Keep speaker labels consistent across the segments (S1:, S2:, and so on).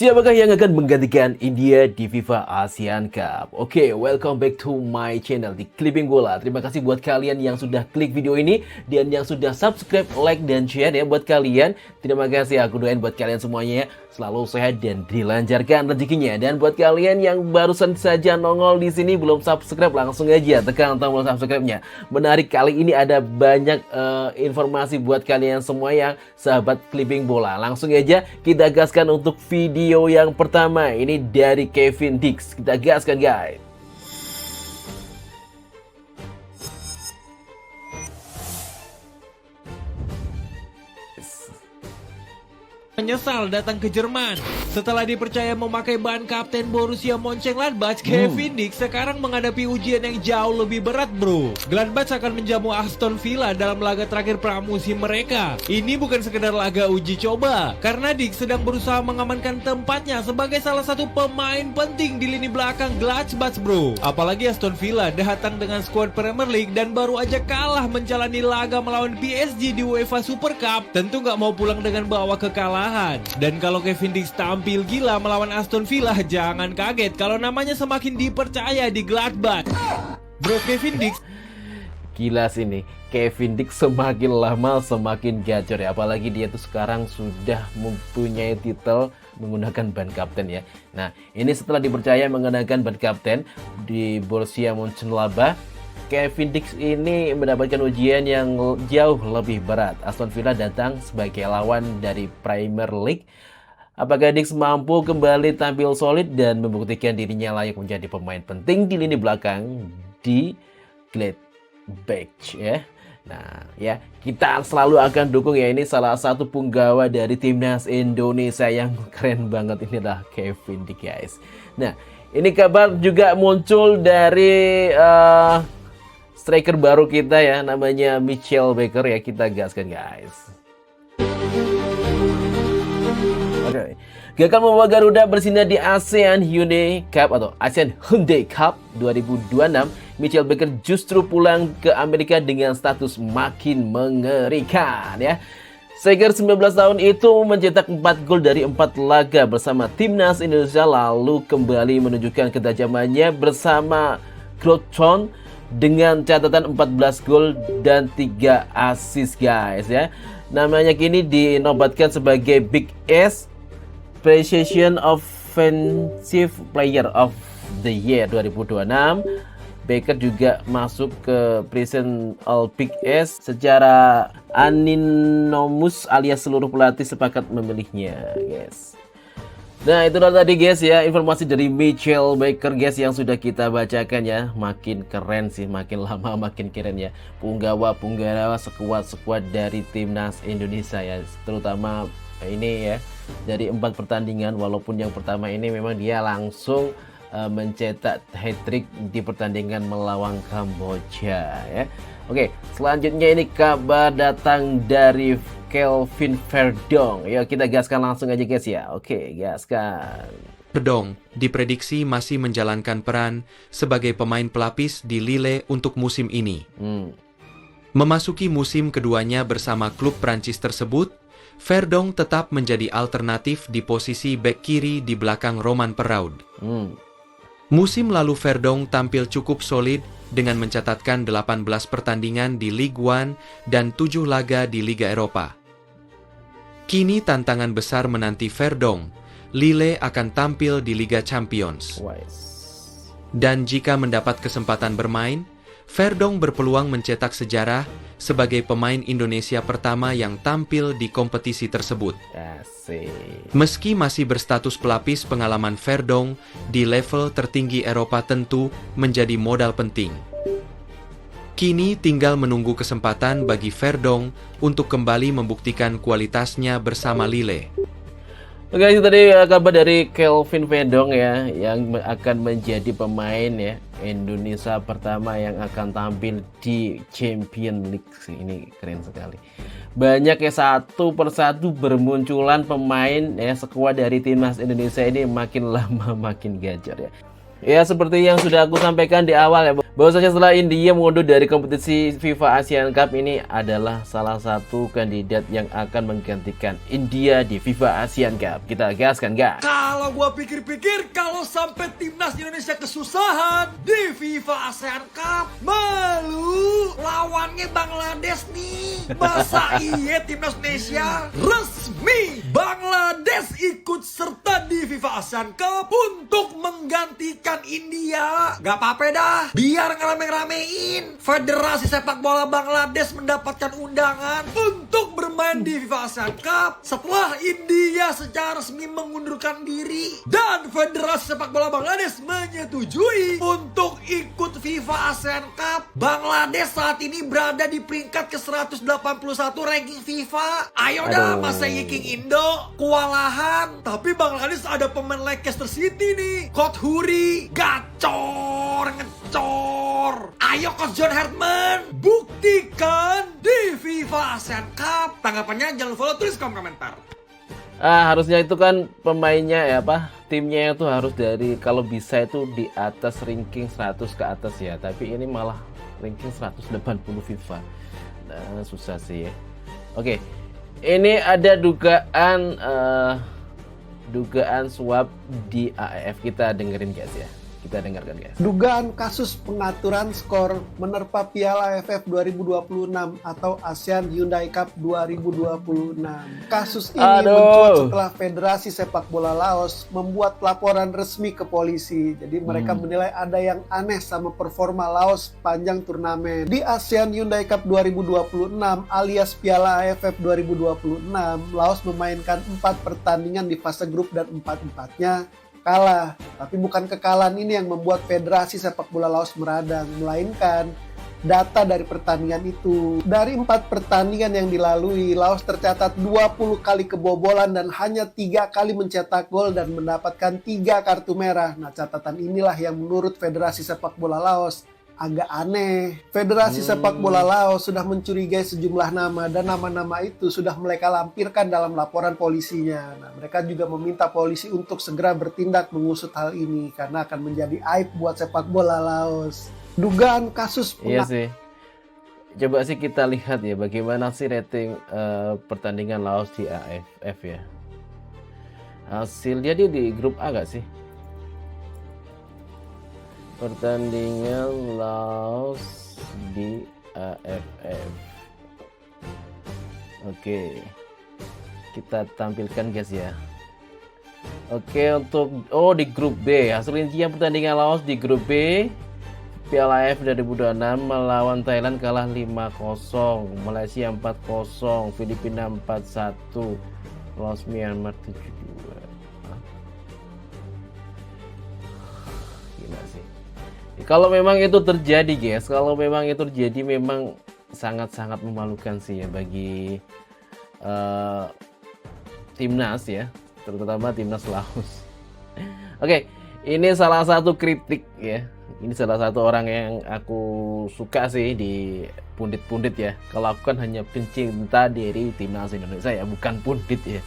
S1: Siapakah yang akan menggantikan India di FIFA ASEAN Cup? Oke, welcome back to my channel di Clipping Bola. Terima kasih buat kalian yang sudah klik video ini dan yang sudah subscribe, like, dan share ya buat kalian. Terima kasih, aku doain buat kalian semuanya ya, selalu sehat dan dilancarkan rezekinya. Dan buat kalian yang barusan saja nongol di sini belum subscribe, langsung aja tekan tombol subscribe-nya. Menarik, kali ini ada banyak informasi buat kalian semua yang sahabat Clipping Bola. Langsung aja kita gaskan untuk video yang pertama. Ini dari Kevin Dix. Kita gaskan, guys.
S2: Menyesal datang ke Jerman setelah dipercaya memakai ban kapten Borussia Mönchengladbach. Kevin Dix sekarang menghadapi ujian yang jauh lebih berat, bro. Gladbach akan menjamu Aston Villa dalam laga terakhir pramusim mereka. Ini bukan sekedar laga uji coba, karena Dix sedang berusaha mengamankan tempatnya sebagai salah satu pemain penting di lini belakang Gladbach, bro. Apalagi Aston Villa datang dengan skuad Premier League dan baru aja kalah menjalani laga melawan PSG di UEFA Super Cup. Tentu nggak mau pulang dengan bawa kekalahan. Dan kalau Kevin Dix tampil gila melawan Aston Villa, jangan kaget kalau namanya semakin dipercaya di Gladbach. Bro, Kevin Dix
S1: gila sih nih, Kevin Dix semakin lama semakin gacor ya. Apalagi dia tuh sekarang sudah mempunyai titel menggunakan ban kapten ya. Nah, ini setelah dipercaya mengenakan ban kapten di Borussia Mönchengladbach, Kevin Dix ini mendapatkan ujian yang jauh lebih berat. Aston Villa datang sebagai lawan dari Premier League. Apakah Dix mampu kembali tampil solid dan membuktikan dirinya layak menjadi pemain penting di lini belakang di Gladbach ya? Nah ya, kita selalu akan dukung ya. Ini salah satu punggawa dari timnas Indonesia yang keren banget. Ini adalah Kevin Dix, guys. Nah, ini kabar juga muncul dari striker baru kita ya, namanya Mitchell Baker ya. Kita gaskan, guys. Oke. Gagal membawa Garuda bersinar di ASEAN Hyundai Cup atau ASEAN Hyundai Cup 2026, Mitchell Baker justru pulang ke Amerika dengan status makin mengerikan ya. Striker 19 tahun itu mencetak 4 gol dari 4 laga bersama timnas Indonesia, lalu kembali menunjukkan ketajamannya bersama Groton dengan catatan 14 gol dan 3 assist, guys ya. Namanya kini dinobatkan sebagai Big S Precision Offensive Player of the Year 2026. Baker juga masuk ke present All Big S secara anonymous alias seluruh pelatih sepakat memilihnya, guys. Nah, itulah tadi, guys ya, informasi dari Mitchell Baker, guys, yang sudah kita bacakan ya. Makin keren sih, makin lama makin keren ya. Punggawa sekuat dari timnas Indonesia ya. Terutama ini ya, dari 4 pertandingan, walaupun yang pertama ini memang dia langsung mencetak hat-trick di pertandingan melawan Kamboja ya. Oke, selanjutnya ini kabar datang dari Kelvin Verdong. Yuk kita gaskan langsung aja, guys ya. Oke, gaskan.
S3: Verdong diprediksi masih menjalankan peran sebagai pemain pelapis di Lille untuk musim ini. Memasuki musim keduanya bersama klub Prancis tersebut, Verdong tetap menjadi alternatif di posisi bek kiri di belakang Romain Perraud. Musim lalu Verdong tampil cukup solid dengan mencatatkan 18 pertandingan di Ligue 1 dan 7 laga di Liga Eropa. Kini tantangan besar menanti Verdong. Lille akan tampil di Liga Champions. Dan jika mendapat kesempatan bermain, Verdong berpeluang mencetak sejarah sebagai pemain Indonesia pertama yang tampil di kompetisi tersebut. Meski masih berstatus pelapis, pengalaman Verdong di level tertinggi Eropa tentu menjadi modal penting. Kini tinggal menunggu kesempatan bagi Verdong untuk kembali membuktikan kualitasnya bersama Lille.
S1: Oke, itu tadi kabar dari Kelvin Verdong ya, yang akan menjadi pemain ya Indonesia pertama yang akan tampil di Champions League. Ini keren sekali. Banyak ya, satu persatu bermunculan pemain ya, skuad dari timnas Indonesia ini makin lama makin gacor ya. Ya, seperti yang sudah aku sampaikan di awal ya, bahwasanya setelah India mundur dari kompetisi FIFA Asian Cup, ini adalah salah satu kandidat yang akan menggantikan India di FIFA Asian Cup. Kita gaskan, guys.
S2: Kalau gua pikir-pikir, kalau sampai timnas Indonesia kesusahan di FIFA ASEAN Cup, malu lawannya Bangladesh nih. Masa iya timnas Indonesia resmi Bangladesh ikut serta di FIFA ASEAN Cup untuk menggantikan India? Gak apa-apa dah, biar ngerame-ramein. Federasi sepak bola Bangladesh mendapatkan undangan untuk bermain di FIFA ASEAN Cup setelah India secara resmi mengundurkan diri, dan Federasi sepak bola Bangladesh menyetujui untuk ikut FIFA ASEAN Cup. Bangladesh saat ini berada di peringkat ke-181 ranking FIFA. Ayo dah, masa iya King Indo kewalahan. Tapi Bangladesh ada pemain Leicester City nih, Kothuri, gacor, ngecor. Ayo Coach John Hartman, buktikan di FIFA ASEAN Cup. Tanggapannya jangan follow, tulis kolom komentar.
S1: Harusnya itu kan pemainnya ya timnya itu harus dari, kalau bisa itu di atas ranking 100 ke atas ya. Tapi ini malah ranking 180 FIFA. Nah, susah sih ya. Oke, ini ada dugaan suap di AFF. Kita dengerin guys ya. Kita dengarkan guys.
S4: Dugaan kasus pengaturan skor menerpa Piala AFF 2026 atau ASEAN Hyundai Cup 2026. Kasus ini mencuat setelah Federasi Sepak Bola Laos membuat laporan resmi ke polisi. Jadi mereka menilai ada yang aneh sama performa Laos panjang turnamen. Di ASEAN Hyundai Cup 2026 alias Piala AFF 2026, Laos memainkan 4 pertandingan di fase grup dan 4-4-nya kalah. Tapi bukan kekalahan ini yang membuat Federasi Sepak Bola Laos meradang, melainkan data dari pertandingan itu. Dari 4 pertandingan yang dilalui, Laos tercatat 20 kali kebobolan dan hanya 3 kali mencetak gol dan mendapatkan 3 kartu merah. Nah, catatan inilah yang menurut Federasi Sepak Bola Laos agak aneh. Federasi Sepak Bola Laos sudah mencurigai sejumlah nama, dan nama-nama itu sudah mereka lampirkan dalam laporan polisinya. Nah, mereka juga meminta polisi untuk segera bertindak mengusut hal ini karena akan menjadi aib buat sepak bola Laos. Dugaan kasus
S1: Iya sih. Coba sih kita lihat ya bagaimana sih rating pertandingan Laos di AFF ya. Hasilnya dia di grup A gak sih? Pertandingan Laos di AFF. Oke, kita tampilkan guys ya. Oke, untuk di grup B, hasil rincian pertandingan Laos di grup B Piala AFF 2026 melawan Thailand kalah 5-0, Malaysia 4-0, Filipina 4-1, Laos Myanmar 7-2. Gila sih. Kalau memang itu terjadi guys, kalau memang itu terjadi memang sangat-sangat memalukan sih ya bagi timnas ya, terutama timnas Laos. Oke, ini salah satu kritik ya. Ini salah satu orang yang aku suka sih di pundit-pundit ya. Kalau aku kan hanya pencinta dari timnas Indonesia ya, bukan pundit ya.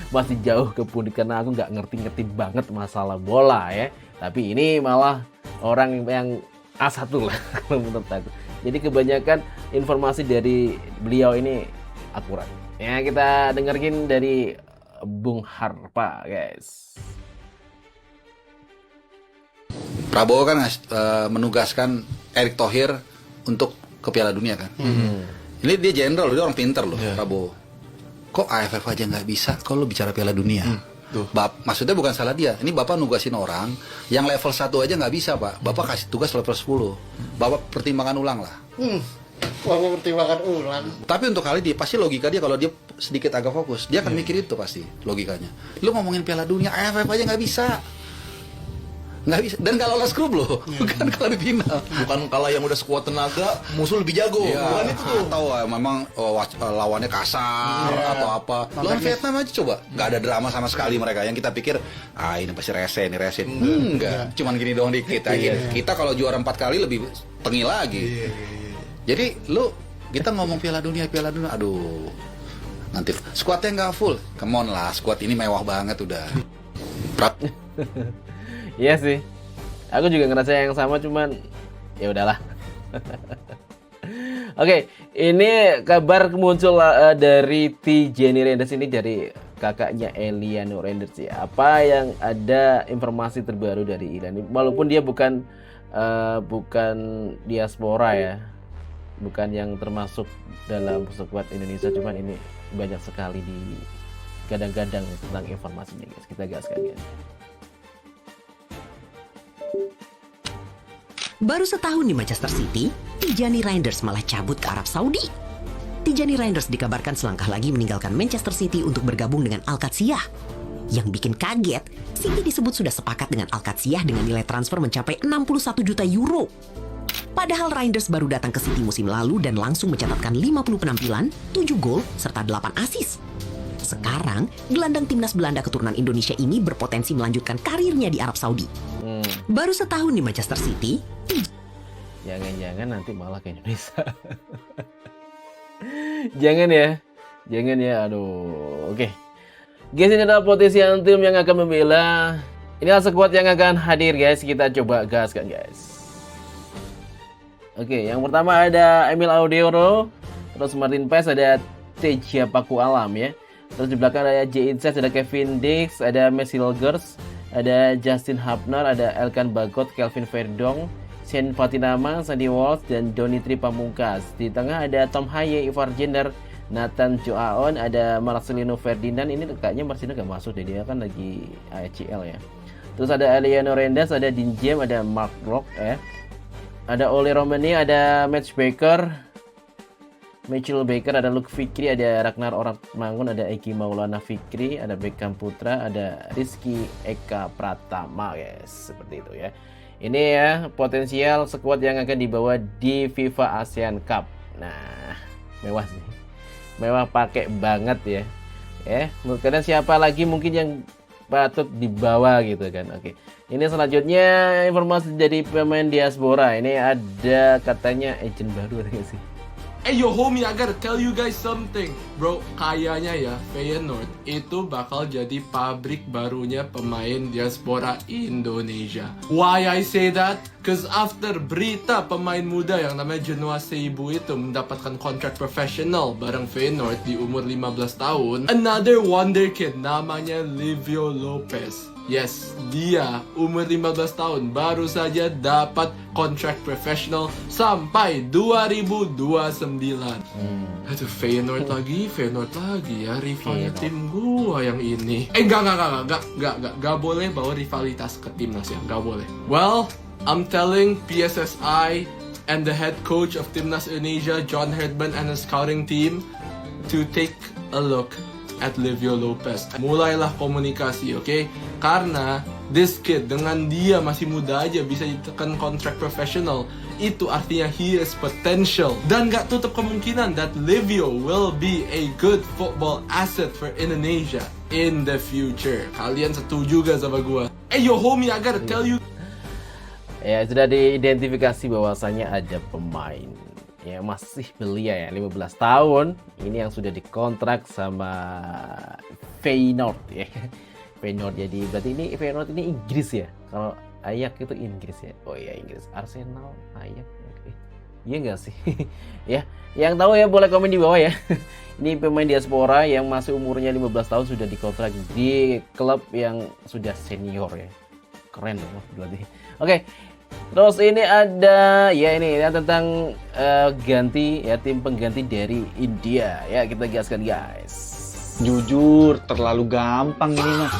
S1: Masih jauh ke pundit karena aku nggak ngerti-ngerti banget masalah bola ya. Tapi ini malah orang yang A1 lah kalau menurut aku. Jadi kebanyakan informasi dari beliau ini akurat. Ya, kita dengerin dari Bung Harpa guys.
S5: Prabowo kan menugaskan Erick Thohir untuk ke Piala Dunia kan. Ini dia jenderal, dia orang pinter loh, Prabowo. Kok AFF aja nggak bisa kalau bicara Piala Dunia? Maksudnya bukan salah dia. Ini Bapak nugasin orang yang level 1 aja nggak bisa, Pak. Bapak kasih tugas level 10. Bapak pertimbangkan ulang lah.
S4: Bapak pertimbangkan ulang.
S5: Tapi untuk kali dia pasti logika dia, kalau dia sedikit agak fokus, dia akan mikir itu pasti logikanya. Lu ngomongin Piala Dunia, AFF aja nggak bisa. Nggak bisa, dan kalau lolos grup loh, bukan kalau di final.
S6: Bukan kalah yang udah sekuat tenaga, musuh lebih jago.
S5: Ya,
S6: bukan itu tuh.
S5: Atau memang lawannya kasar atau apa. Lawan Vietnam aja coba, nggak ada drama sama sekali mereka. Yang kita pikir, ini pasti rese, ini resin. Enggak, cuman gini doang dikit. Kita kalau juara 4 kali lebih tengil lagi. Jadi kita ngomong Piala Dunia, aduh. Nanti skuadnya nggak full, come on lah, skuad ini mewah banget udah.
S1: Iya sih. Aku juga ngerasa yang sama, cuman ya udahlah. Oke, ini kabar muncul dari Jenny Randers ini, dari kakaknya Eliano Randers ya. Apa yang ada informasi terbaru dari Iran? Walaupun dia bukan diaspora ya, bukan yang termasuk dalam skuad Indonesia, cuman ini banyak sekali di gadang-gadang tentang informasinya guys. Kita gaskan guys.
S7: Baru setahun di Manchester City, Tijani Reinders malah cabut ke Arab Saudi. Tijani Reinders dikabarkan selangkah lagi meninggalkan Manchester City untuk bergabung dengan Al-Qadsiah. Yang bikin kaget, City disebut sudah sepakat dengan Al-Qadsiah dengan nilai transfer mencapai 61 juta euro. Padahal Reinders baru datang ke City musim lalu dan langsung mencatatkan 50 penampilan, 7 gol, serta 8 assist. Sekarang, gelandang timnas Belanda keturunan Indonesia ini berpotensi melanjutkan karirnya di Arab Saudi. Baru setahun di Manchester City,
S1: Jangan-jangan nanti malah ke Indonesia. Jangan ya, aduh. Oke. Guys, ini adalah potensial tim yang akan membela. Inilah skuad yang akan hadir guys. Kita coba gaskan guys. Oke, yang pertama ada Emil Audeoro, terus Martin Paes, ada Teja Paku Alam ya. Terus di belakang ada J. Inces, ada Kevin Dix, ada Messi Hilgers, ada Justin Hapner, ada Elkan Bagot, Kelvin Verdong, Shane Fatinama, Sandy Walsh, dan Donitri Pamungkas. Di tengah ada Tom Haye, Ivar Jenner, Nathan Joaon, ada Marcelino Ferdinand. Ini kayaknya Marcelino gak masuk deh, dia kan lagi ACL ya. Terus ada Eliano Randers, ada Dean James, ada Mark Rock ya. Ada Oli Romani, ada Mitchell Baker, ada Luke Fikri, ada Ragnar Oratmangun, ada Egi Maulana Fikri, ada Beckham Putra, ada Rizky Eka Pratama guys. Seperti itu ya. Ini ya potensial skuad yang akan dibawa di FIFA ASEAN Cup. Nah, mewah sih. Mewah pakai banget ya. Menurut kalian siapa lagi mungkin yang patut dibawa gitu kan. Oke. Ini selanjutnya informasi dari pemain diaspora. Ini ada katanya agent baru ada sih?
S6: Hey yo homie, I gotta tell you guys something. Bro, kayaknya ya Feyenoord itu bakal jadi pabrik barunya pemain diaspora Indonesia. Why I say that? Cause after berita pemain muda yang namanya Genoa Seibu itu mendapatkan kontrak profesional bareng Feyenoord di umur 15 tahun, another wonder kid namanya Livio Lopez. Yes, dia umur 15 tahun baru saja dapat kontrak profesional sampai 2029. Aduh, Feyenoord lagi ya, rivalnya tim gua yang ini. Enggak boleh bawa rivalitas ke timnas ya, enggak boleh. Well, I'm telling PSSI and the head coach of Timnas Indonesia, John Herdman, and the scouting team to take a look at Livio Lopez. Mulailah komunikasi, okay? Karena this kid, dengan dia masih muda aja bisa ditekan kontrak profesional, itu artinya he is potential. Dan gak tutup kemungkinan that Livio will be a good football asset for Indonesia in the future. Kalian setuju gak sama gua? Hey yo homie, I gotta tell you.
S1: Ya, sudah diidentifikasi bahwasanya ada pemain ya masih belia ya, 15 tahun ini yang sudah dikontrak sama Feyenoord ya. Feyenoord, jadi berarti ini Feyenoord ini Inggris ya, kalau Ajax itu Inggris ya. Oh iya, Inggris. Arsenal, Ajax, iya nggak sih? Ya, yang tahu ya boleh komen di bawah ya. Ini pemain diaspora yang masih umurnya 15 tahun sudah dikontrak di klub yang sudah senior ya. Keren dong berarti. Oke. Terus ini ada ya ini ya tentang ganti ya tim pengganti dari India ya, kita gaskan guys.
S8: Jujur terlalu gampang ini mah.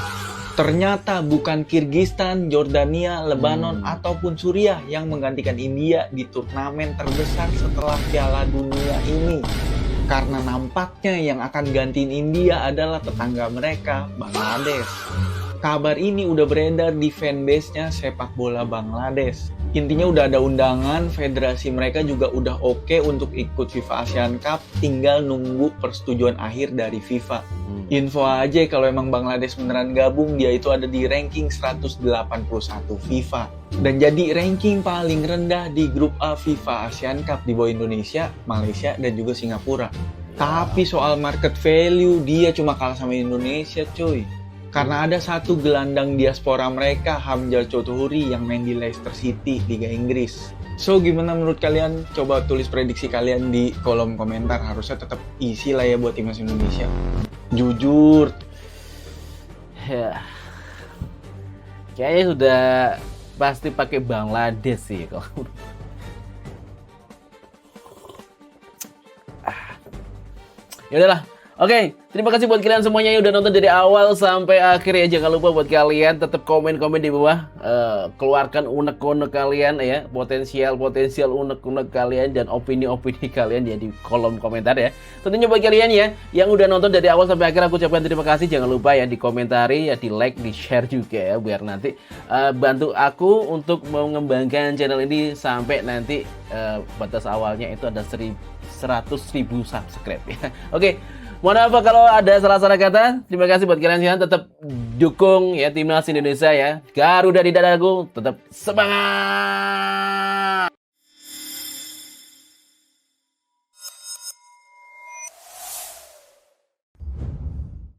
S8: Ternyata bukan Kirgistan, Jordania, Lebanon ataupun Suriah yang menggantikan India di turnamen terbesar setelah Piala Dunia ini. Karena nampaknya yang akan gantiin India adalah tetangga mereka, Bangladesh. Kabar ini udah beredar di fanbase-nya sepak bola Bangladesh. Intinya udah ada undangan, federasi mereka juga udah oke untuk ikut FIFA ASEAN Cup, tinggal nunggu persetujuan akhir dari FIFA. Info aja kalau emang Bangladesh beneran gabung, dia itu ada di ranking 181 FIFA. Dan jadi ranking paling rendah di grup A FIFA ASEAN Cup di bawah Indonesia, Malaysia, dan juga Singapura. Tapi soal market value, dia cuma kalah sama Indonesia cuy. Karena ada satu gelandang diaspora mereka, Hamzah Choudhury, yang main di Leicester City, Liga Inggris. So, gimana menurut kalian? Coba tulis prediksi kalian di kolom komentar. Harusnya tetap isi lah ya buat timnas Indonesia. Jujur.
S1: Ya. Kayaknya sudah pasti pakai Bangladesh sih kalau. Ya udahlah. Oke, terima kasih buat kalian semuanya yang udah nonton dari awal sampai akhir ya. Jangan lupa buat kalian tetap komen-komen di bawah, keluarkan unek-unek kalian ya, potensial unek-unek kalian dan opini-opini kalian ya di kolom komentar ya. Tentunya buat kalian ya yang udah nonton dari awal sampai akhir, aku ucapkan terima kasih. Jangan lupa ya di komentari ya, di like, di share juga ya, biar nanti bantu aku untuk mengembangkan channel ini sampai nanti batas awalnya itu ada 100.000 subscribe ya. Oke. Mohon maaf kalau ada salah-salah kata. Terima kasih buat kalian yang tetap dukung ya timnas Indonesia ya. Garuda di dadaku, tetap semangat.